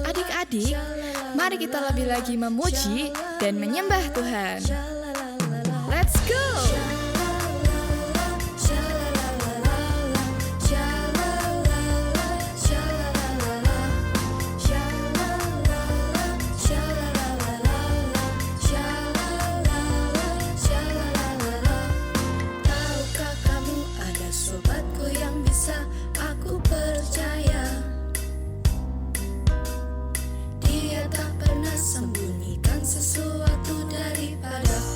Adik-adik, mari kita lebih lagi memuji dan menyembah Tuhan. Let's go! Tahukah kamu ada sobatku yang bisa aku percaya? Dia tak pernah sembunyikan sesuatu daripada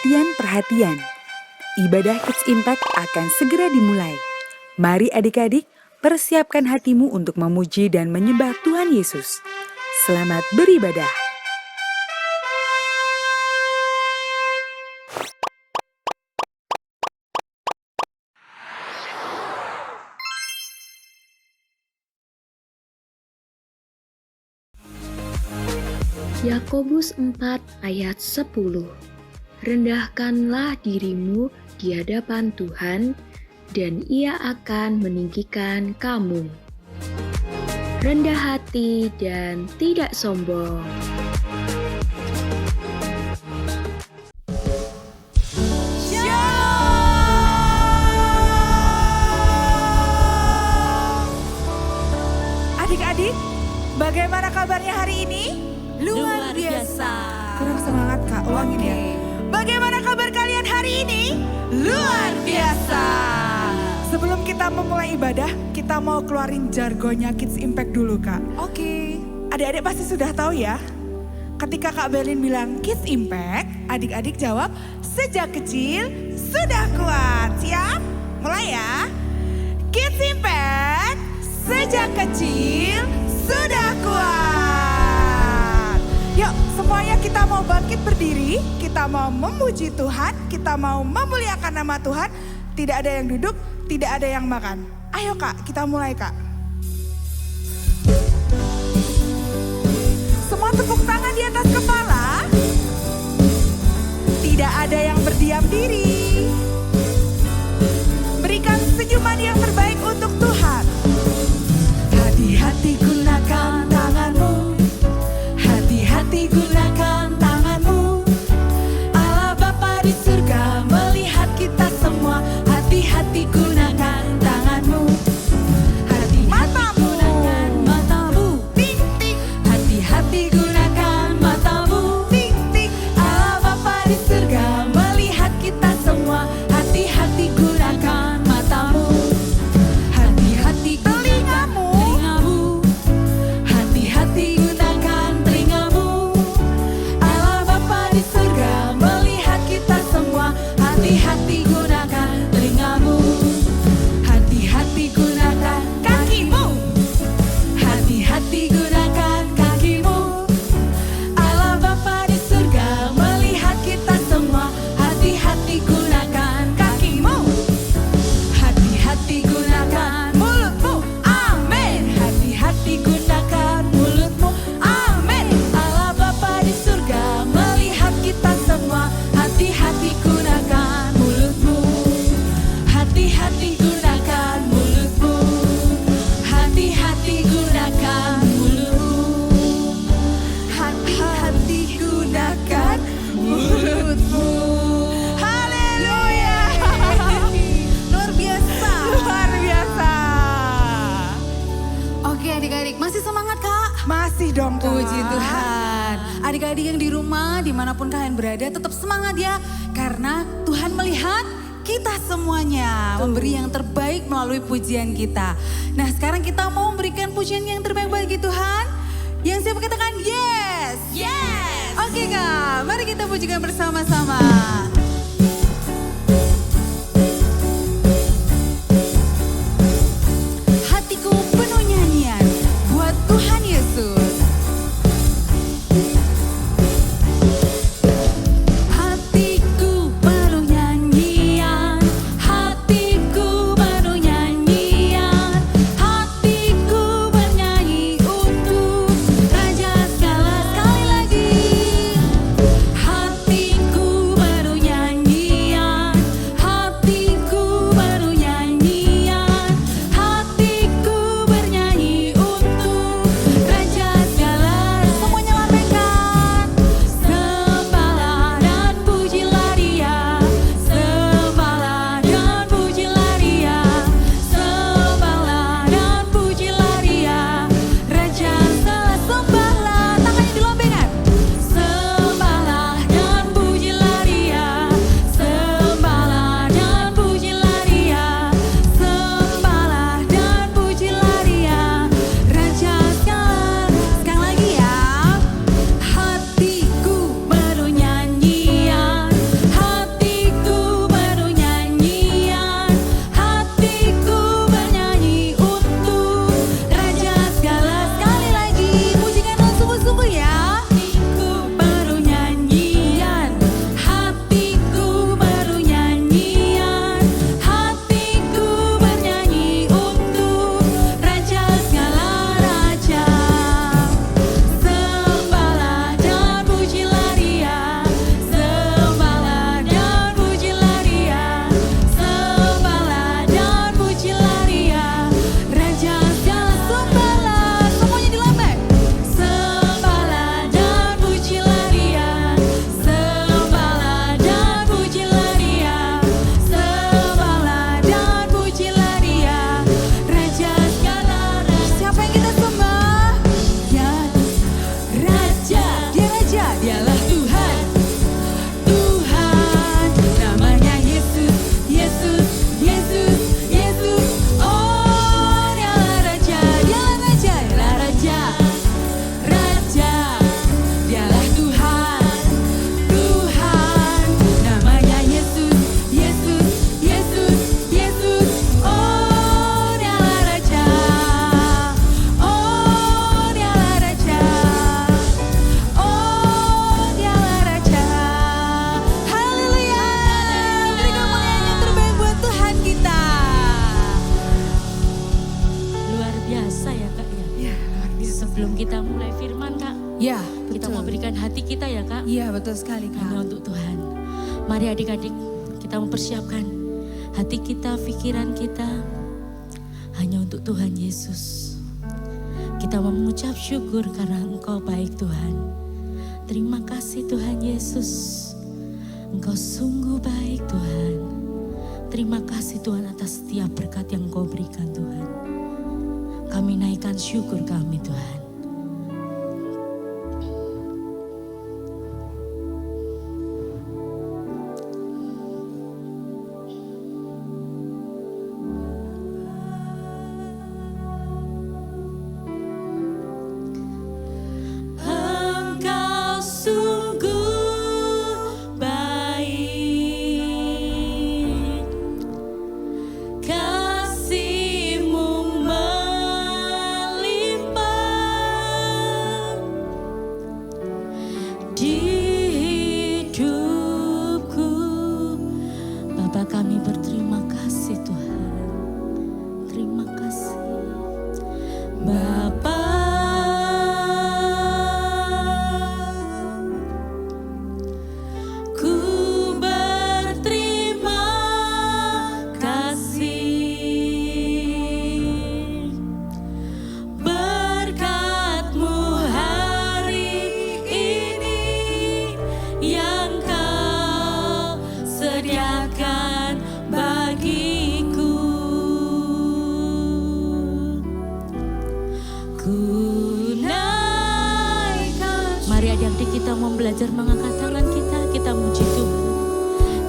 Perhatian, ibadah Kids Impact akan segera dimulai. Mari adik-adik, persiapkan hatimu untuk memuji dan menyembah Tuhan Yesus. Selamat beribadah. Yakobus 4 ayat 10. Rendahkanlah dirimu di hadapan Tuhan, dan Ia akan meninggikan kamu. Rendah hati dan tidak sombong. Adik-adik, bagaimana kabarnya hari ini? Luar biasa. Kurang semangat Kak, ulangin ya. Bagaimana kabar kalian hari ini? Luar biasa. Sebelum kita memulai ibadah, kita mau keluarin jargonnya Kids Impact dulu Kak. Oke. Adik-adik pasti sudah tahu ya. Ketika Kak Berlin bilang Kids Impact, adik-adik jawab sejak kecil sudah kuat. Siap? Mulai ya. Kids Impact, sejak kecil sudah kuat. Yuk semuanya kita mau bangkit berdiri, kita mau memuji Tuhan, kita mau memuliakan nama Tuhan. Tidak ada yang duduk, tidak ada yang makan. Ayo Kak, kita mulai Kak. Semua tepuk tangan di atas kepala. Tidak ada yang berdiam diri. Berikan senyuman yang terbaik untuk Tuhan. Hati-hati gunakan tanganmu. Hati-hati gunakan tanganmu. Allah Bapa di surga melihat kita semua. Hati-hati gunakan tanganmu. Hati-hati gunakan matamu. Tik tik. Hati-hati gunakan matamu. Tik tik. Allah Bapa di surga melihat kita semua. Hati-hati gunakan matamu. Hati-hati telingamu. Hati-hati gunakan telingamu. Allah Bapa di surga melihat kita semua. Hati-hati gunakan telingamu. Hati-hati gunakan kakimu. Hati-hati gunakan kakimu. Allah Bapa di surga melihat kita semua. Hati-hati gunakan kakimu. Hati-hati gunakan mulutmu. Amin. Hati-hati gunakan mulutmu. Amin. Allah Bapa di surga melihat kita semua. Hati-hati gunakan mulutmu. Hati-hati gunakan mulutmu. Hati-hati gunakan mulutmu. Hati-hati gunakan mulutmu. Haleluya. Luar biasa. Luar biasa. Oke adik-adik, masih semangat Kak? Masih dong Kak. Puji Tuhan. Adik-adik yang di rumah, dimanapun kalian berada, tetap semangat ya. Karena Tuhan melihat kita semuanya memberi yang terbaik melalui pujian kita. Nah sekarang kita mau memberikan pujian yang terbaik bagi Tuhan. Yang siap katakan yes. Yes. Oke Kak, mari kita pujikan bersama-sama. Hatiku penuh nyanyian buat Tuhan Yesus. Hatiku penuh nyanyian, hatiku penuh nyanyian, hatiku bernyanyi untuk Raja segala. Sekali lagi, hatiku penuh Iya betul sekali Hanya Kak. untuk Tuhan. Mari adik-adik kita mempersiapkan hati kita, pikiran kita hanya untuk Tuhan Yesus. Kita mau mengucap syukur karena Engkau baik Tuhan. Terima kasih Tuhan Yesus. Engkau sungguh baik Tuhan. Terima kasih Tuhan atas setiap berkat yang Engkau berikan Tuhan. Kami naikkan syukur kami Tuhan. Engkau sungguh baik, kasih-Mu melimpah di hidupku. Bapa, kami berterima kasih Tuhan. Terima kasih Bapa. Ku berterima kasih berkat-Mu hari ini yang Kau sediakan bagiku. Ku naikkan. Mari adik-adik kita mau belajar mengangkat tangan kita muji Tuhan.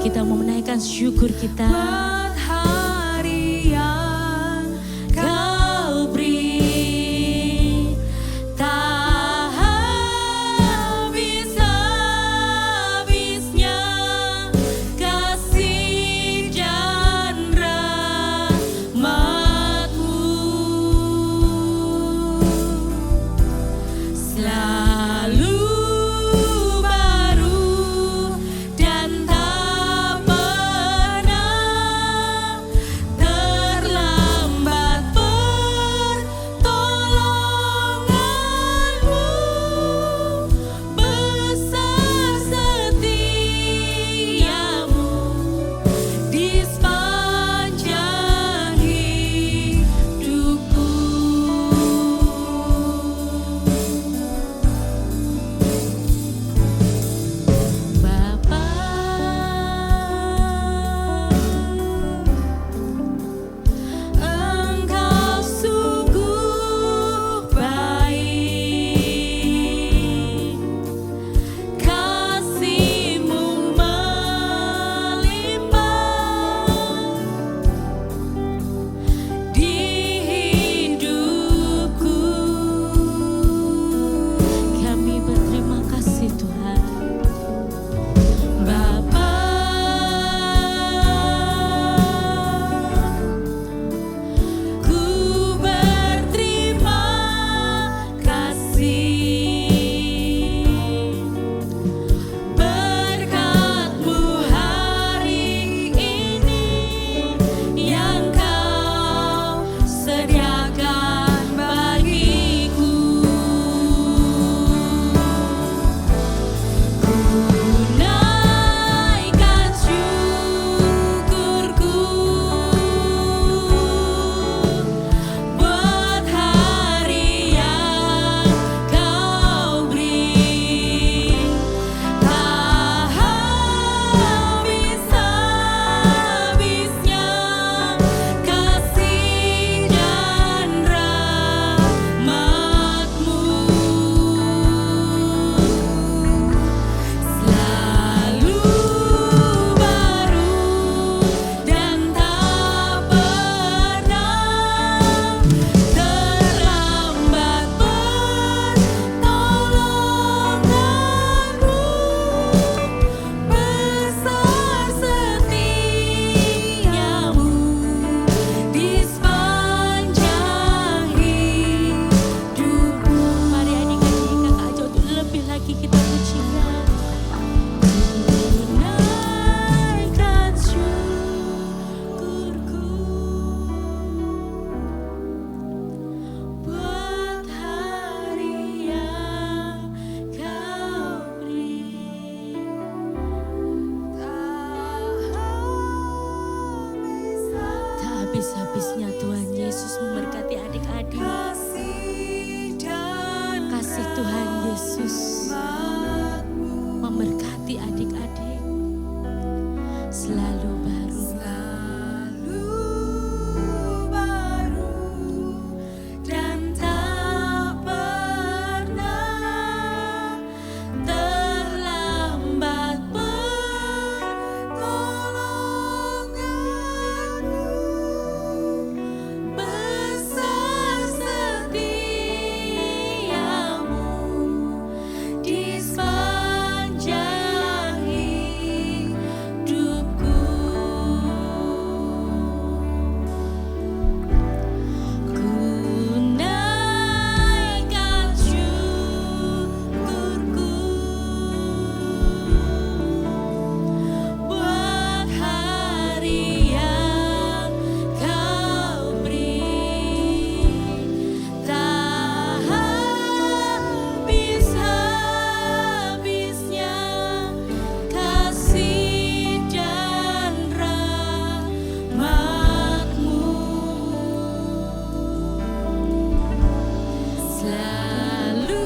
Kita mau menaikkan syukur kita. Buat hari yang Kau beri, tak habis-habisnya kasih dan rahmat-Mu. Selalu baru dan tak pernah habisnya Tuhan Yesus memberkati adik-adik. Kasih Tuhan Yesus memberkati adik-adik selalu baru. Dan tak pernah terlambat pertolonganmu. Besar setiamu di sepanjang hidupku. Ku naikkan syukurku buat hari yang Kau beri. Tak habis-habisnya kasih dan rahmat-Mu. Selalu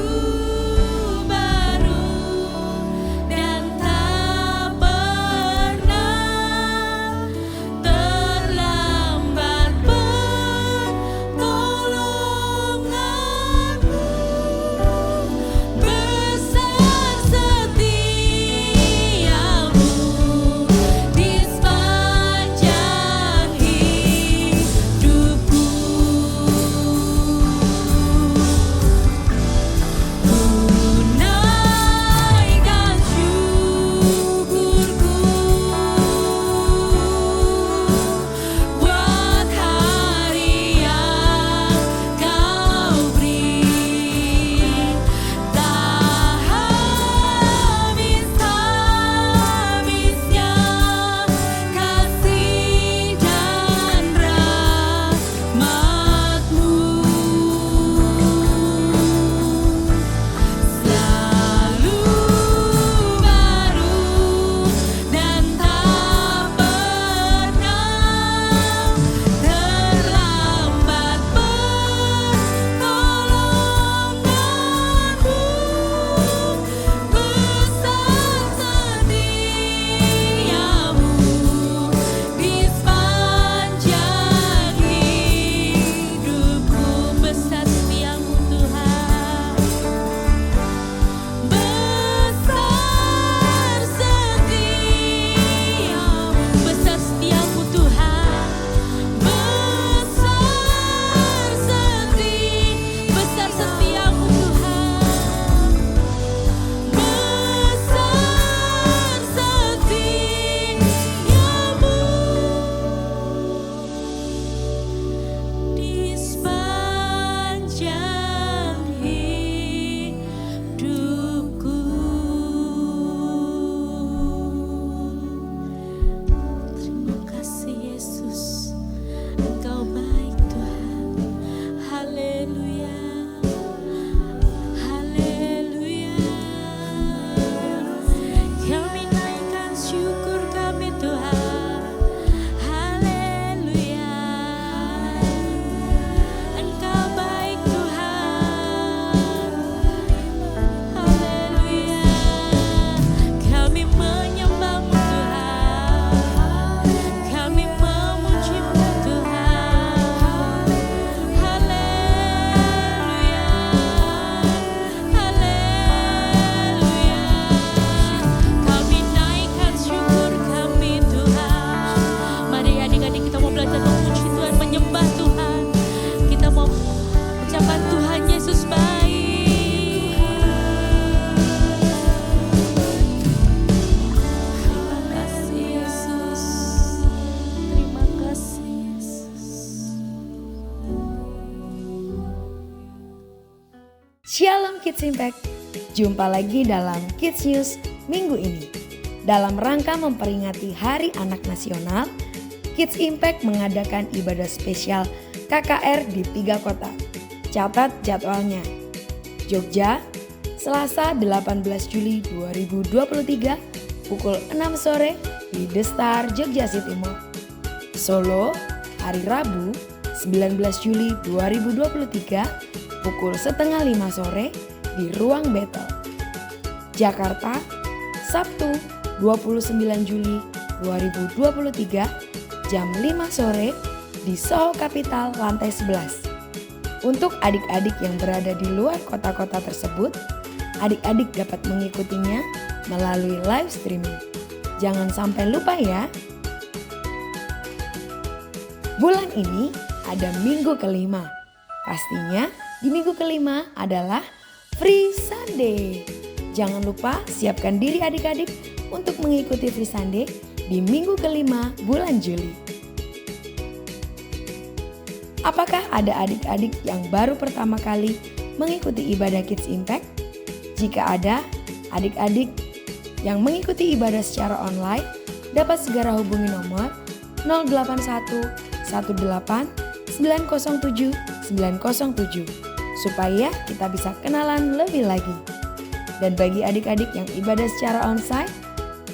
baru dan tak pernah terlambat pertolonganmu. Besar setiamu di sepanjang hidupku. Ku naikkan syukurku buat hari yang Kau beri. Tak habis-habisnya kasih dan rahmat-Mu. Selalu baru dan tak pernah terlambat pertolonganmu. Besar setiamu di sepanjang hidupku. Besar setiamu Tuhan. Besar setiamu Tuhan. Besar setiamu Tuhan. Besar setiamu di sepanjang hidupku. Terima kasih Yesus, Engkau baik Tuhan. Haleluya, haleluya. Kami naikkan syukur kami Tuhan. Haleluya, Engkau baik Tuhan. Haleluya, kami menyembah-Mu Tuhan. Kami memuji-Mu Tuhan. Haleluya, haleluya. Kami naikkan syukur kami Tuhan. Mari adik-adik kita mau belajar memuji Tuhan, menyembah Tuhan. Kita mau ucapkan Tuhan Yesus baik. Terima kasih Yesus. Terima kasih Yesus. Shalom Kids Impact, jumpa lagi dalam Kids News minggu ini. Dalam rangka memperingati Hari Anak Nasional, Kids Impact mengadakan ibadah spesial KKR di 3 kota. Catat jadwalnya. Jogja, Selasa 18 Juli 2023 pukul 6 sore di The Star Jogja City Mall. Solo, hari Rabu 19 Juli 2023 pukul 4:30 sore di Ruang Battle. Jakarta, Sabtu 29 Juli 2023 jam 5 sore di Soho Capital lantai 11. Untuk adik-adik yang berada di luar kota-kota tersebut, adik-adik dapat mengikutinya melalui live streaming. Jangan sampai lupa ya. Bulan ini ada minggu kelima. Pastinya di minggu kelima adalah Free Sunday. Jangan lupa siapkan diri adik-adik untuk mengikuti Free Sunday di minggu kelima bulan Juli. Apakah ada adik-adik yang baru pertama kali mengikuti ibadah Kids Impact? Jika ada, adik-adik yang mengikuti ibadah secara online dapat segera hubungi nomor 081 18 907 907 supaya kita bisa kenalan lebih lagi. Dan bagi adik-adik yang ibadah secara onsite,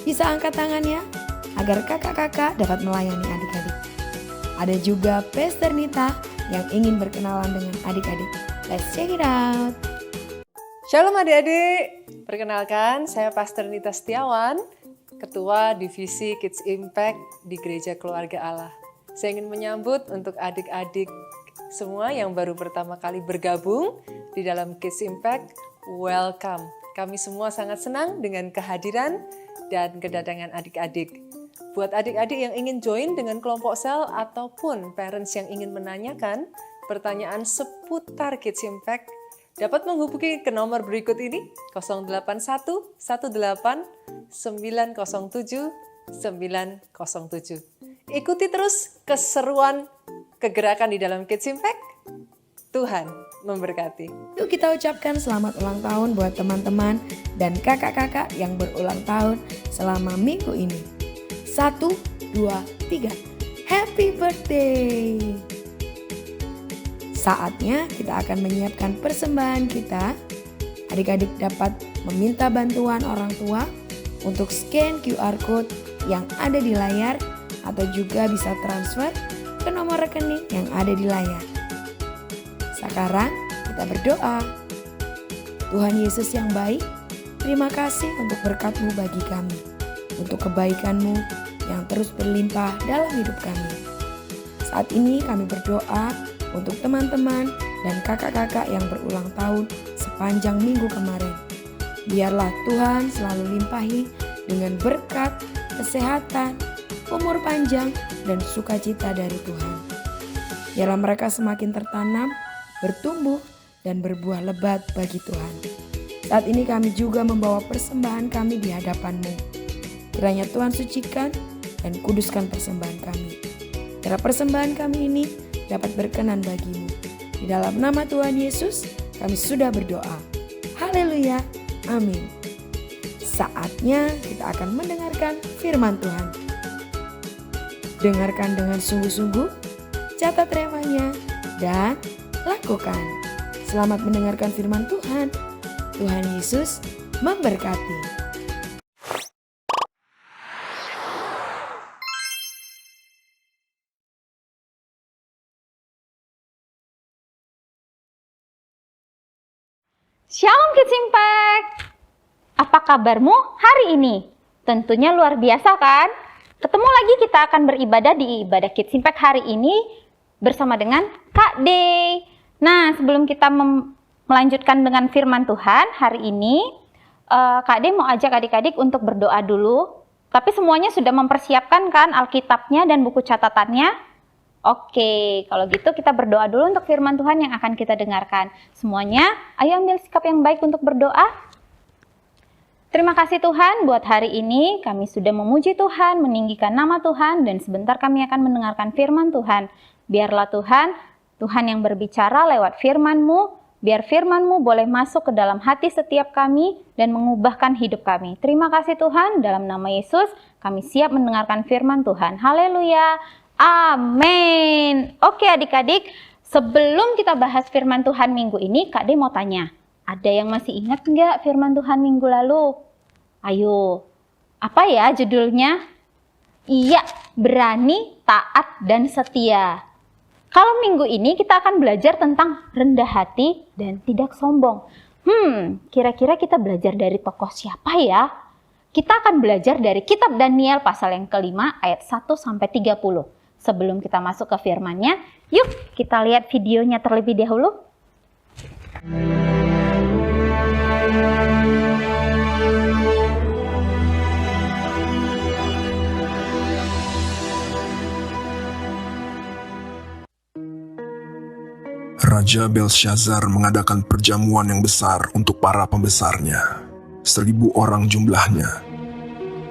bisa angkat tangannya agar kakak-kakak dapat melayani adik-adik. Ada juga Pastor Nita yang ingin berkenalan dengan adik-adik. Let's check it out. Shalom adik-adik, perkenalkan saya Pastor Nita Setiawan, Ketua Divisi Kids Impact di Gereja Keluarga Allah. Saya ingin menyambut untuk adik-adik semua yang baru pertama kali bergabung di dalam Kids Impact, welcome. Kami semua sangat senang dengan kehadiran dan kedatangan adik-adik. Buat adik-adik yang ingin join dengan kelompok sel ataupun parents yang ingin menanyakan pertanyaan seputar Kids Impact, dapat menghubungi ke nomor berikut ini 081 18 907 907. Ikuti terus keseruan kegerakan di dalam Kids Impact. Tuhan memberkati. Yuk kita ucapkan selamat ulang tahun buat teman-teman dan kakak-kakak yang berulang tahun selama minggu ini. 1, 2, 3. Happy birthday! Saatnya kita akan menyiapkan persembahan kita. Adik-adik dapat meminta bantuan orang tua untuk scan QR code yang ada di layar atau juga bisa transfer ke nomor rekening yang ada di layar. Sekarang kita berdoa. Tuhan Yesus yang baik, terima kasih untuk berkat-Mu bagi kami, untuk kebaikan-Mu yang terus berlimpah dalam hidup kami. Saat ini kami berdoa untuk teman-teman dan kakak-kakak yang berulang tahun sepanjang minggu kemarin. Biarlah Tuhan selalu limpahi dengan berkat, kesehatan, umur panjang, dan sukacita dari Tuhan. Biarlah mereka semakin tertanam, bertumbuh, dan berbuah lebat bagi Tuhan. Saat ini kami juga membawa persembahan kami di hadapan-Mu. Kiranya Tuhan sucikan dan kuduskan persembahan kami. Kiranya persembahan kami ini dapat berkenan bagi-Mu. Di dalam nama Tuhan Yesus, kami sudah berdoa. Haleluya, amin. Saatnya kita akan mendengarkan firman Tuhan. Dengarkan dengan sungguh-sungguh, catat remanya, dan lakukan. Selamat mendengarkan firman Tuhan. Tuhan Yesus memberkati. Shalom Kids Impact! Apa kabarmu hari ini? Tentunya luar biasa kan? Ketemu lagi kita akan beribadah di ibadah Kids Impact hari ini bersama dengan Kak D. Nah, sebelum kita melanjutkan dengan firman Tuhan hari ini, Kak D mau ajak adik-adik untuk berdoa dulu. Tapi semuanya sudah mempersiapkan kan Alkitabnya dan buku catatannya? Oke, kalau gitu kita berdoa dulu untuk firman Tuhan yang akan kita dengarkan. Semuanya, ayo ambil sikap yang baik untuk berdoa. Terima kasih Tuhan buat hari ini kami sudah memuji Tuhan, meninggikan nama Tuhan, dan sebentar kami akan mendengarkan firman Tuhan. Biarlah Tuhan yang berbicara lewat firman-Mu, biar firman-Mu boleh masuk ke dalam hati setiap kami dan mengubahkan hidup kami. Terima kasih Tuhan, dalam nama Yesus kami siap mendengarkan firman Tuhan. Haleluya, amin. Oke adik-adik, sebelum kita bahas firman Tuhan minggu ini, Kak D mau tanya, ada yang masih ingat nggak firman Tuhan minggu lalu? Ayo, apa ya judulnya? Iya, berani, taat, dan setia. Kalau minggu ini kita akan belajar tentang rendah hati dan tidak sombong. Kira-kira kita belajar dari tokoh siapa ya? Kita akan belajar dari kitab Daniel pasal yang kelima ayat 1-30. Sebelum kita masuk ke firman-Nya, yuk kita lihat videonya terlebih dahulu. Raja Belshazzar mengadakan perjamuan yang besar untuk para pembesarnya. 1.000 orang jumlahnya.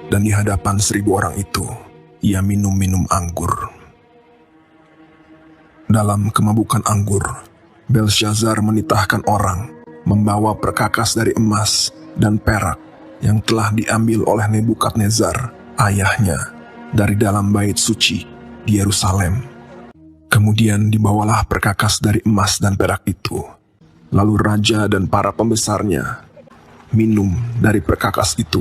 Dan di hadapan 1.000 orang itu, ia minum anggur. Dalam kemabukan anggur, Belshazzar menitahkan orang membawa perkakas dari emas dan perak yang telah diambil oleh Nebukadnezar, ayahnya, dari dalam bait suci di Yerusalem. Kemudian dibawalah perkakas dari emas dan perak itu. Lalu raja dan para pembesarnya minum dari perkakas itu.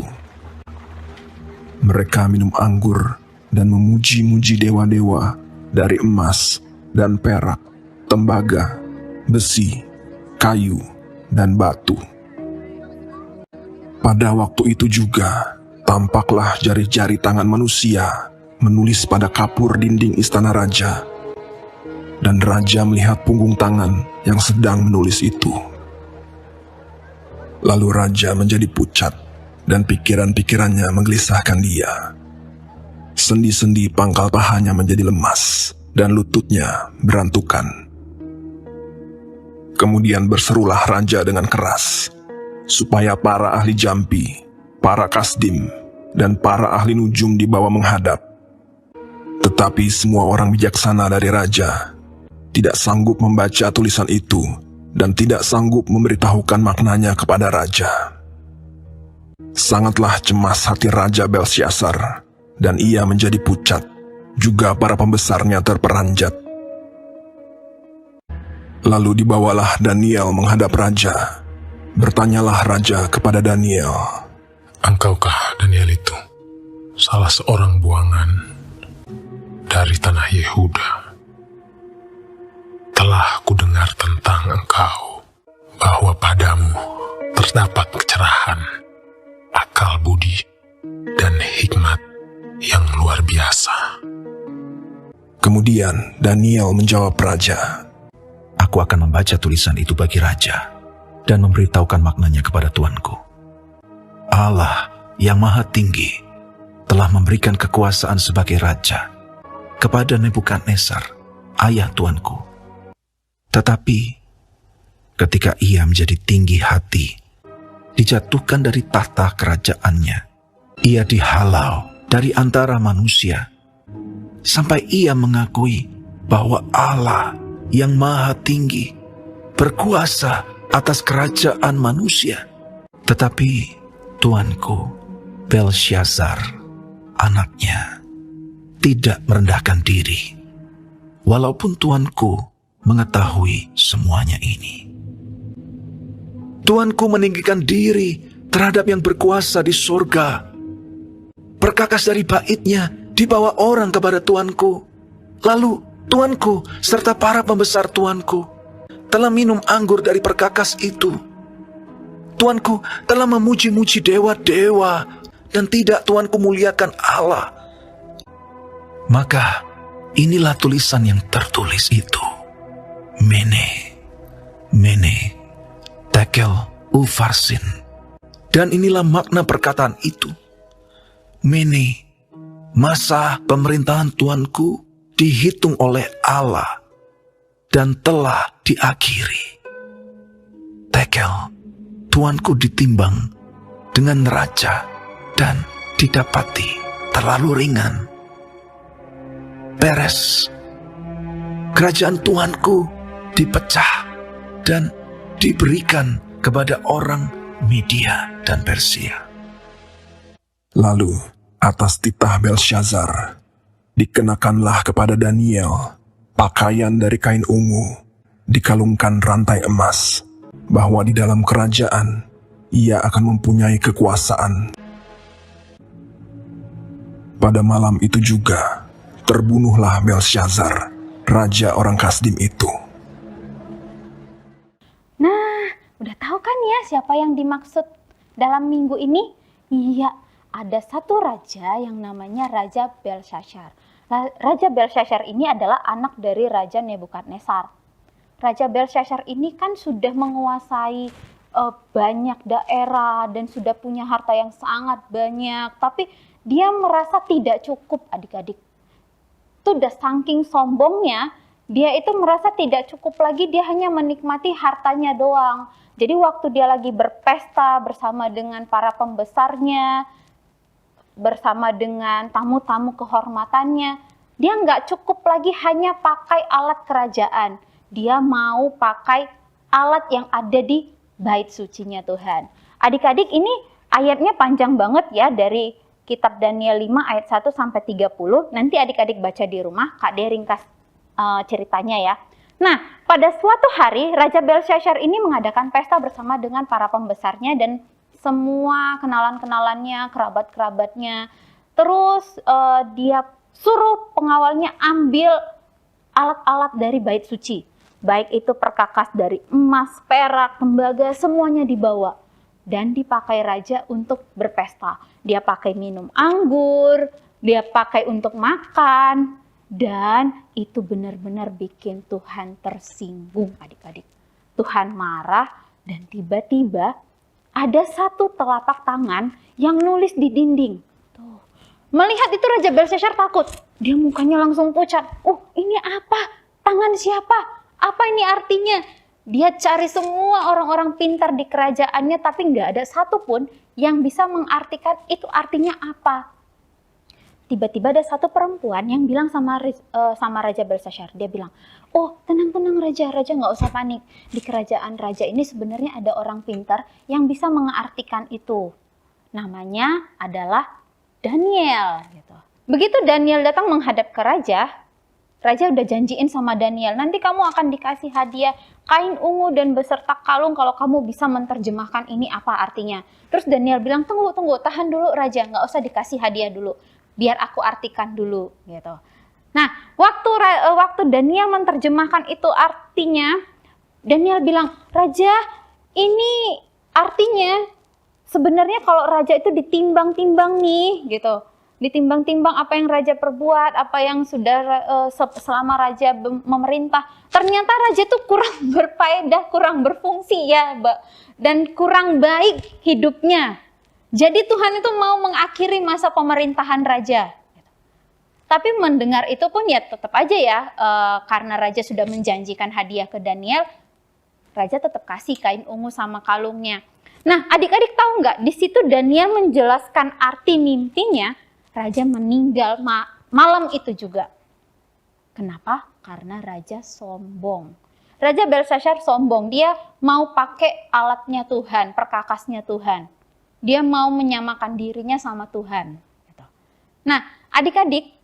Mereka minum anggur dan memuji-muji dewa-dewa dari emas dan perak, tembaga, besi, kayu, dan batu. Pada waktu itu juga, tampaklah jari-jari tangan manusia menulis pada kapur dinding istana raja. Dan raja melihat punggung tangan yang sedang menulis itu. Lalu raja menjadi pucat, dan pikiran-pikirannya menggelisahkan dia. Sendi-sendi pangkal pahanya menjadi lemas, dan lututnya berantukan. Kemudian berserulah raja dengan keras, supaya para ahli jampi, para kasdim, dan para ahli nujum dibawa menghadap. Tetapi semua orang bijaksana dari raja tidak sanggup membaca tulisan itu dan tidak sanggup memberitahukan maknanya kepada raja. Sangatlah cemas hati Raja Belshazzar, dan ia menjadi pucat, juga para pembesarnya terperanjat. Lalu dibawalah Daniel menghadap raja. Bertanyalah raja kepada Daniel, "Engkaukah Daniel itu, salah seorang buangan dari tanah Yehuda? Telah kudengar tentang engkau, bahwa padamu terdapat kecerahan, akal budi, dan hikmat yang luar biasa." Kemudian Daniel menjawab raja, "Aku akan membaca tulisan itu bagi raja dan memberitahukan maknanya kepada tuanku. Allah yang Maha Tinggi telah memberikan kekuasaan sebagai raja kepada Nebukadnezar, ayah tuanku. Tetapi ketika ia menjadi tinggi hati, dijatuhkan dari tahta kerajaannya, ia dihalau dari antara manusia, sampai ia mengakui bahwa Allah yang Maha Tinggi berkuasa atas kerajaan manusia. Tetapi tuanku Belshazzar, anaknya, tidak merendahkan diri, walaupun tuanku mengetahui semuanya ini. Tuanku meninggikan diri terhadap yang berkuasa di surga. Perkakas dari baitnya dibawa orang kepada tuanku. Lalu tuanku serta para pembesar tuanku telah minum anggur dari perkakas itu. Tuanku telah memuji-muji dewa-dewa dan tidak tuanku muliakan Allah. Maka inilah tulisan yang tertulis itu. Mene, Mene, Tekel, Ufarsin. Dan inilah makna perkataan itu. Mene, masa pemerintahan tuanku dihitung oleh Allah dan telah diakhiri. Tekel, tuanku ditimbang dengan neraca dan didapati terlalu ringan. Peres, kerajaan tuanku dipecah dan diberikan kepada orang Media dan Persia. Lalu atas titah Belshazzar dikenakanlah kepada Daniel pakaian dari kain ungu, dikalungkan rantai emas, bahwa di dalam kerajaan ia akan mempunyai kekuasaan. Pada malam itu juga, terbunuhlah Belsyazar, raja orang Kasdim itu. Nah, udah tahu kan ya siapa yang dimaksud dalam minggu ini? Iya, ada satu raja yang namanya Raja Belsyazar. Raja Belsyazar ini adalah anak dari Raja Nebukadnezar. Raja Belsyazar ini kan sudah menguasai banyak daerah dan sudah punya harta yang sangat banyak. Tapi dia merasa tidak cukup, adik-adik. Itu udah saking sombongnya, dia itu merasa tidak cukup lagi, dia hanya menikmati hartanya doang. Jadi waktu dia lagi berpesta bersama dengan para pembesarnya, bersama dengan tamu-tamu kehormatannya, dia nggak cukup lagi hanya pakai alat kerajaan. Dia mau pakai alat yang ada di bait sucinya Tuhan. Adik-adik, ini ayatnya panjang banget ya, dari kitab Daniel 5 ayat 1 sampai 30. Nanti adik-adik baca di rumah, Kak Dea ringkas ceritanya ya. Nah, pada suatu hari Raja Belsyazar ini mengadakan pesta bersama dengan para pembesarnya dan semua kenalan-kenalannya, kerabat-kerabatnya. Terus dia suruh pengawalnya ambil alat-alat dari bait suci. Baik itu perkakas dari emas, perak, tembaga, semuanya dibawa. Dan dipakai raja untuk berpesta. Dia pakai minum anggur, dia pakai untuk makan. Dan itu benar-benar bikin Tuhan tersinggung, adik-adik. Tuhan marah dan tiba-tiba ada satu telapak tangan yang nulis di dinding. Tuh. Melihat itu Raja Belsyazar takut. Dia mukanya langsung pucat. Ini apa? Tangan siapa? Apa ini artinya? Dia cari semua orang-orang pintar di kerajaannya, tapi nggak ada satupun yang bisa mengartikan itu artinya apa. Tiba-tiba ada satu perempuan yang bilang sama Raja Belsyazar. Dia bilang, tenang-tenang raja nggak usah panik. Di kerajaan raja ini sebenarnya ada orang pintar yang bisa mengartikan itu. Namanya adalah Daniel. Gitu. Begitu Daniel datang menghadap ke raja udah janjiin sama Daniel, nanti kamu akan dikasih hadiah kain ungu dan beserta kalung kalau kamu bisa menerjemahkan ini apa artinya. Terus Daniel bilang, tunggu, tahan dulu raja, nggak usah dikasih hadiah dulu, biar aku artikan dulu gitu. Nah, waktu Daniel menerjemahkan itu artinya, Daniel bilang, raja, ini artinya sebenarnya kalau raja itu ditimbang-timbang nih gitu. Ditimbang-timbang apa yang raja perbuat, apa yang sudah selama raja memerintah. Ternyata raja itu kurang berfaedah, kurang berfungsi ya, dan kurang baik hidupnya. Jadi Tuhan itu mau mengakhiri masa pemerintahan raja. Tapi mendengar itu pun ya tetap aja ya, karena raja sudah menjanjikan hadiah ke Daniel, raja tetap kasih kain ungu sama kalungnya. Nah, adik-adik tahu nggak, di situ Daniel menjelaskan arti mimpinya. Raja meninggal malam itu juga. Kenapa? Karena raja sombong. Raja Belsyazar sombong. Dia mau pakai alatnya Tuhan, perkakasnya Tuhan. Dia mau menyamakan dirinya sama Tuhan. Nah, adik-adik,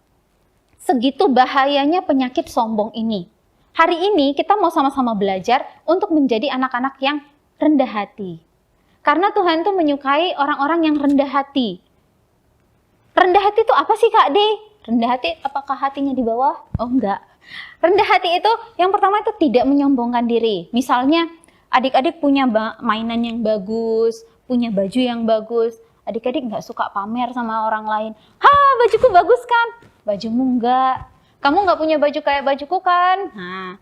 segitu bahayanya penyakit sombong ini. Hari ini kita mau sama-sama belajar untuk menjadi anak-anak yang rendah hati. Karena Tuhan tuh menyukai orang-orang yang rendah hati. Rendah hati itu apa sih Kak De? Rendah hati apakah hatinya di bawah? Oh enggak. Rendah hati itu yang pertama itu tidak menyombongkan diri. Misalnya adik-adik punya mainan yang bagus, punya baju yang bagus. Adik-adik nggak suka pamer sama orang lain. Bajuku bagus kan? Bajumu enggak. Kamu nggak punya baju kayak bajuku kan? Nah,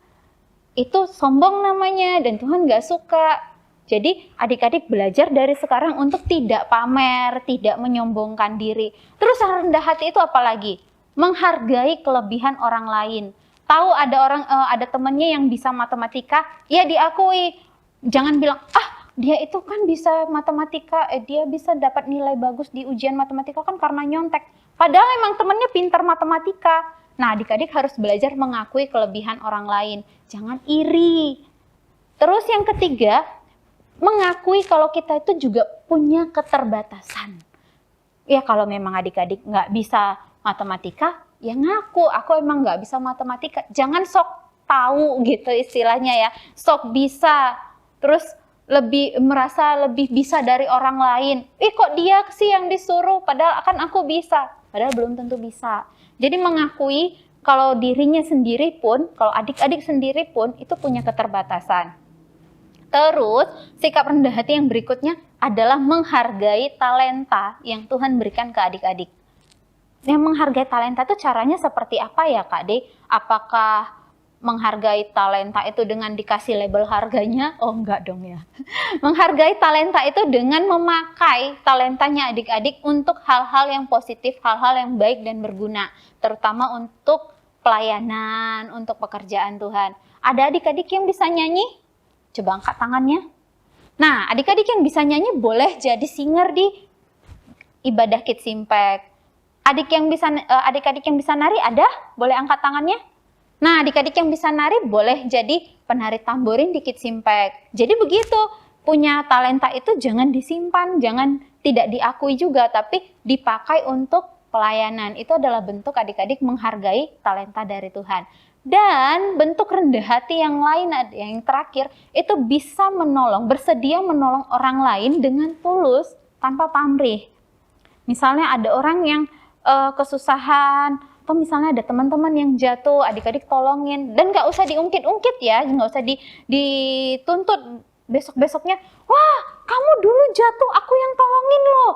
itu sombong namanya dan Tuhan nggak suka. Jadi adik-adik belajar dari sekarang untuk tidak pamer, tidak menyombongkan diri. Terus rendah hati itu apa lagi? Menghargai kelebihan orang lain. Tahu ada temannya yang bisa matematika, ya diakui. Jangan bilang, dia itu kan bisa matematika, dia bisa dapat nilai bagus di ujian matematika kan karena nyontek. Padahal emang temannya pintar matematika. Nah, adik-adik harus belajar mengakui kelebihan orang lain. Jangan iri. Terus yang ketiga, mengakui kalau kita itu juga punya keterbatasan. Ya kalau memang adik-adik nggak bisa matematika, ya ngaku, aku emang nggak bisa matematika. Jangan sok tahu gitu istilahnya ya, sok bisa, terus merasa lebih bisa dari orang lain. Kok dia sih yang disuruh, padahal kan aku bisa. padahal belum tentu bisa. Jadi mengakui kalau dirinya sendiri pun, kalau adik-adik sendiri pun itu punya keterbatasan. Terus sikap rendah hati yang berikutnya adalah menghargai talenta yang Tuhan berikan ke adik-adik. Yang menghargai talenta itu caranya seperti apa ya Kak De? Apakah menghargai talenta itu dengan dikasih label harganya? Oh enggak dong ya. Menghargai talenta itu dengan memakai talentanya adik-adik untuk hal-hal yang positif, hal-hal yang baik dan berguna. Terutama untuk pelayanan, untuk pekerjaan Tuhan. Ada adik-adik yang bisa nyanyi? Coba angkat tangannya. Nah, adik-adik yang bisa nyanyi boleh jadi singer di ibadah Kids Impact. Adik-adik yang bisa nari ada? Boleh angkat tangannya? Nah, adik-adik yang bisa nari boleh jadi penari tamborin di Kids Impact. Jadi begitu, punya talenta itu jangan disimpan, jangan tidak diakui juga, tapi dipakai untuk pelayanan. Itu adalah bentuk adik-adik menghargai talenta dari Tuhan. Dan bentuk rendah hati yang lain, yang terakhir, itu bisa menolong, bersedia menolong orang lain dengan tulus tanpa pamrih. Misalnya ada orang yang kesusahan, atau misalnya ada teman-teman yang jatuh, adik-adik tolongin, dan gak usah diungkit-ungkit ya, gak usah dituntut besok-besoknya, wah kamu dulu jatuh, aku yang tolongin loh,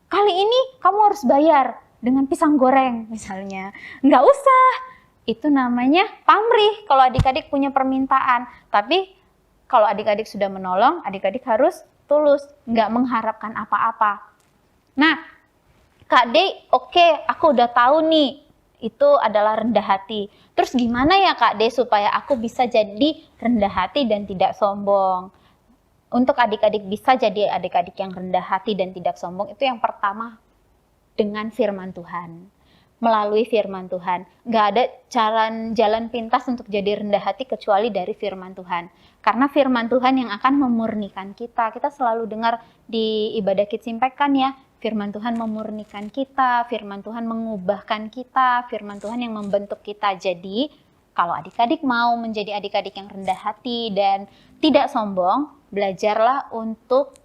kali ini kamu harus bayar dengan pisang goreng misalnya. Gak usah, itu namanya pamrih kalau adik-adik punya permintaan. Tapi kalau adik-adik sudah menolong, adik-adik harus tulus, gak mengharapkan apa-apa. Nah, Kak De, oke, aku udah tahu nih, itu adalah rendah hati. Terus gimana ya Kak De supaya aku bisa jadi rendah hati dan tidak sombong? Untuk adik-adik bisa jadi adik-adik yang rendah hati dan tidak sombong, itu yang pertama dengan firman Tuhan. Melalui firman Tuhan. Gak ada jalan pintas untuk jadi rendah hati kecuali dari firman Tuhan. Karena firman Tuhan yang akan memurnikan kita. Kita selalu dengar di ibadah Kids Impact kan ya, firman Tuhan memurnikan kita, firman Tuhan mengubahkan kita, firman Tuhan yang membentuk kita. Jadi, kalau adik-adik mau menjadi adik-adik yang rendah hati dan tidak sombong, belajarlah untuk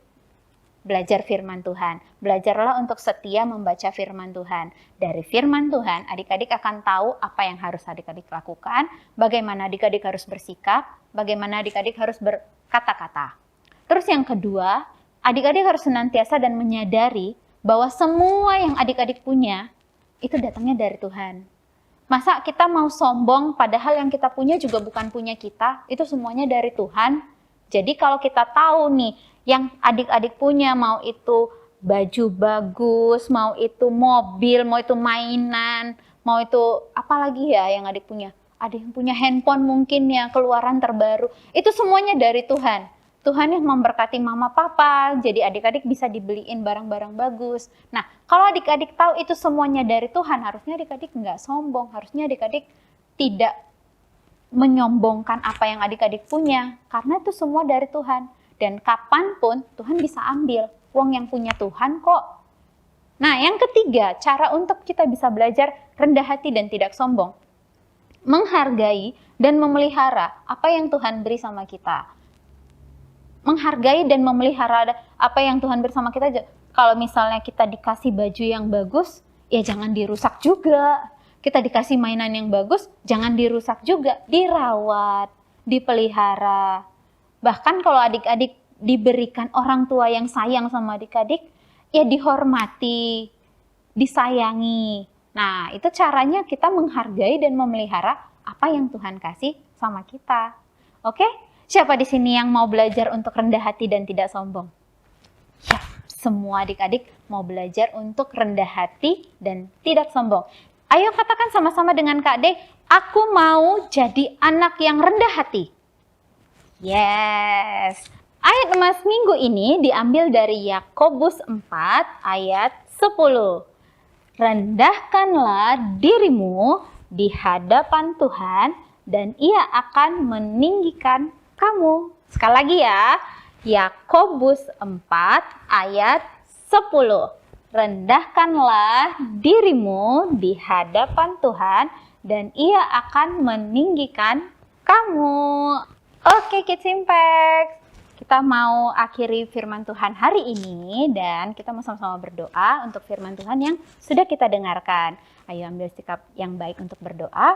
belajar firman Tuhan. Belajarlah untuk setia membaca firman Tuhan. Dari firman Tuhan, adik-adik akan tahu apa yang harus adik-adik lakukan, bagaimana adik-adik harus bersikap, bagaimana adik-adik harus berkata-kata. Terus yang kedua, adik-adik harus senantiasa dan menyadari bahwa semua yang adik-adik punya itu datangnya dari Tuhan. Masa kita mau sombong padahal yang kita punya juga bukan punya kita, itu semuanya dari Tuhan. Jadi kalau kita tahu nih yang adik-adik punya, mau itu baju bagus, mau itu mobil, mau itu mainan, mau itu apa lagi ya yang adik punya? Ada yang punya handphone mungkin ya, keluaran terbaru. Itu semuanya dari Tuhan. Tuhan yang memberkati mama papa, jadi adik-adik bisa dibeliin barang-barang bagus. Nah, kalau adik-adik tahu itu semuanya dari Tuhan, harusnya adik-adik nggak sombong, harusnya adik-adik tidak menyombongkan apa yang adik-adik punya, karena itu semua dari Tuhan. Dan kapanpun Tuhan bisa ambil, wong yang punya Tuhan kok. Nah, yang ketiga, cara untuk kita bisa belajar rendah hati dan tidak sombong. Menghargai dan memelihara apa yang Tuhan beri sama kita. Menghargai dan memelihara apa yang Tuhan beri sama kita. Kalau misalnya kita dikasih baju yang bagus, ya jangan dirusak juga. Kita dikasih mainan yang bagus, jangan dirusak juga. Dirawat, dipelihara. Bahkan kalau adik-adik diberikan orang tua yang sayang sama adik-adik, ya dihormati, disayangi. Nah, itu caranya kita menghargai dan memelihara apa yang Tuhan kasih sama kita. Oke? Siapa di sini yang mau belajar untuk rendah hati dan tidak sombong? Ya, semua adik-adik mau belajar untuk rendah hati dan tidak sombong. Ayo katakan sama-sama dengan Kak De, aku mau jadi anak yang rendah hati. Yes. Ayat emas minggu ini diambil dari Yakobus 4 ayat 10. Rendahkanlah dirimu di hadapan Tuhan dan Ia akan meninggikan kamu. Sekali lagi ya, Yakobus 4 ayat 10. Rendahkanlah dirimu di hadapan Tuhan dan Ia akan meninggikan kamu. Oke Kids Impact, Kita mau akhiri firman Tuhan hari ini dan kita mau sama-sama berdoa untuk firman Tuhan yang sudah kita dengarkan. Ayo ambil sikap yang baik untuk berdoa.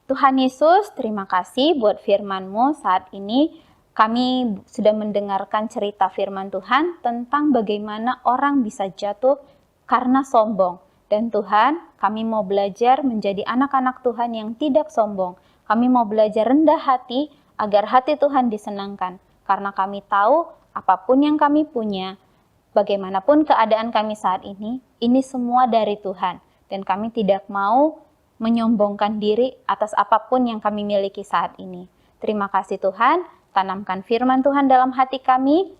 Tuhan Yesus, terima kasih buat firman-Mu saat ini. Kami sudah mendengarkan cerita firman Tuhan tentang bagaimana orang bisa jatuh karena sombong. Dan Tuhan, kami mau belajar menjadi anak-anak Tuhan yang tidak sombong. Kami mau belajar rendah hati agar hati Tuhan disenangkan. Karena kami tahu apapun yang kami punya, bagaimanapun keadaan kami saat ini semua dari Tuhan. Dan kami tidak mau menyombongkan diri atas apapun yang kami miliki saat ini. Terima kasih Tuhan, tanamkan firman Tuhan dalam hati kami,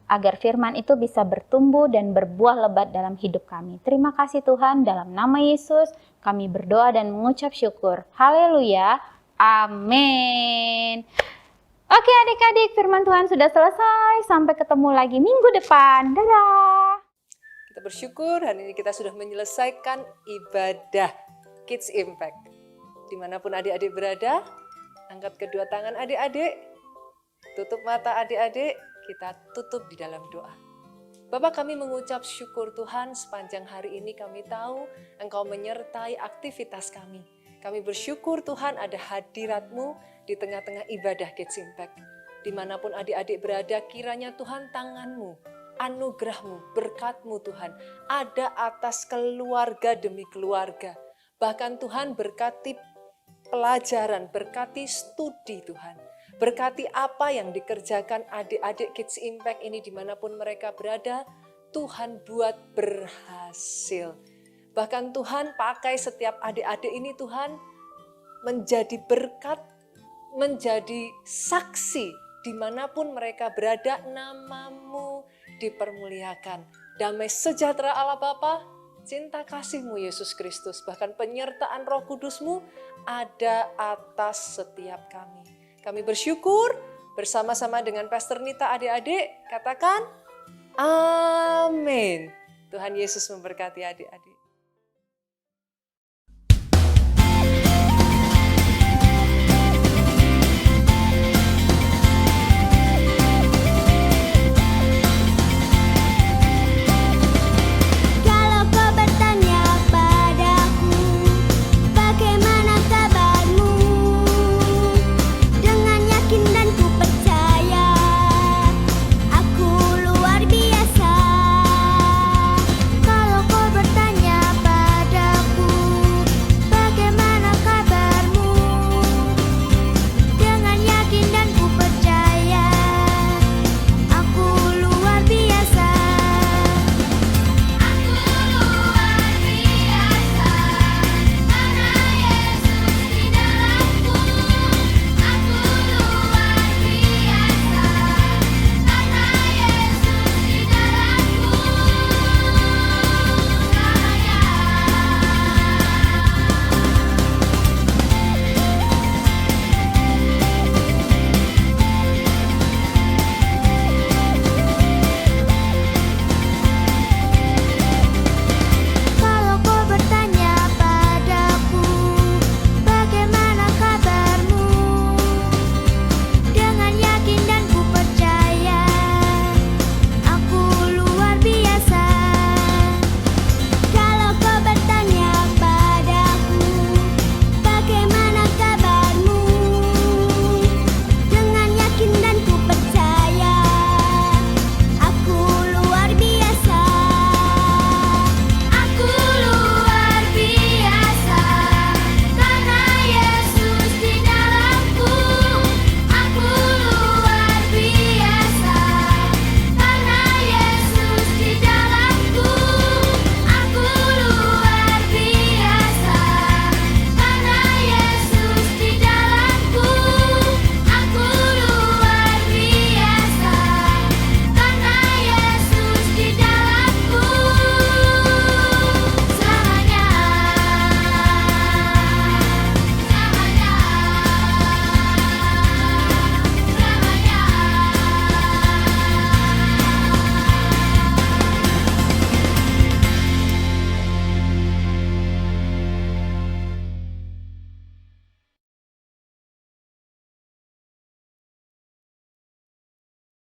agar firman itu bisa bertumbuh dan berbuah lebat dalam hidup kami. Terima kasih Tuhan, dalam nama Yesus kami berdoa dan mengucap syukur. Haleluya, amin. Oke adik-adik, firman Tuhan sudah selesai. Sampai ketemu lagi minggu depan. Dadah. Kita bersyukur hari ini kita sudah menyelesaikan ibadah Kids Impact. Dimanapun adik-adik berada, angkat kedua tangan adik-adik, tutup mata adik-adik, kita tutup di dalam doa. Bapak, kami mengucap syukur Tuhan sepanjang hari ini kami tahu Engkau menyertai aktivitas kami. Kami bersyukur Tuhan ada hadirat-Mu di tengah-tengah ibadah Kids Impact. Dimanapun adik-adik berada, kiranya Tuhan tangan-Mu, anugerah-Mu, berkat-Mu Tuhan ada atas keluarga demi keluarga. Bahkan Tuhan berkati pelajaran, berkati studi Tuhan. Berkati apa yang dikerjakan adik-adik Kids Impact ini dimanapun mereka berada, Tuhan buat berhasil. Bahkan Tuhan pakai setiap adik-adik ini Tuhan menjadi berkat, menjadi saksi dimanapun mereka berada, nama-Mu dipermuliakan. Damai sejahtera Allah Bapa, cinta kasih-Mu Yesus Kristus, bahkan penyertaan Roh Kudus-Mu ada atas setiap kami. Kami bersyukur bersama-sama dengan Pastor Nita adik-adik, katakan amin. Tuhan Yesus memberkati adik-adik.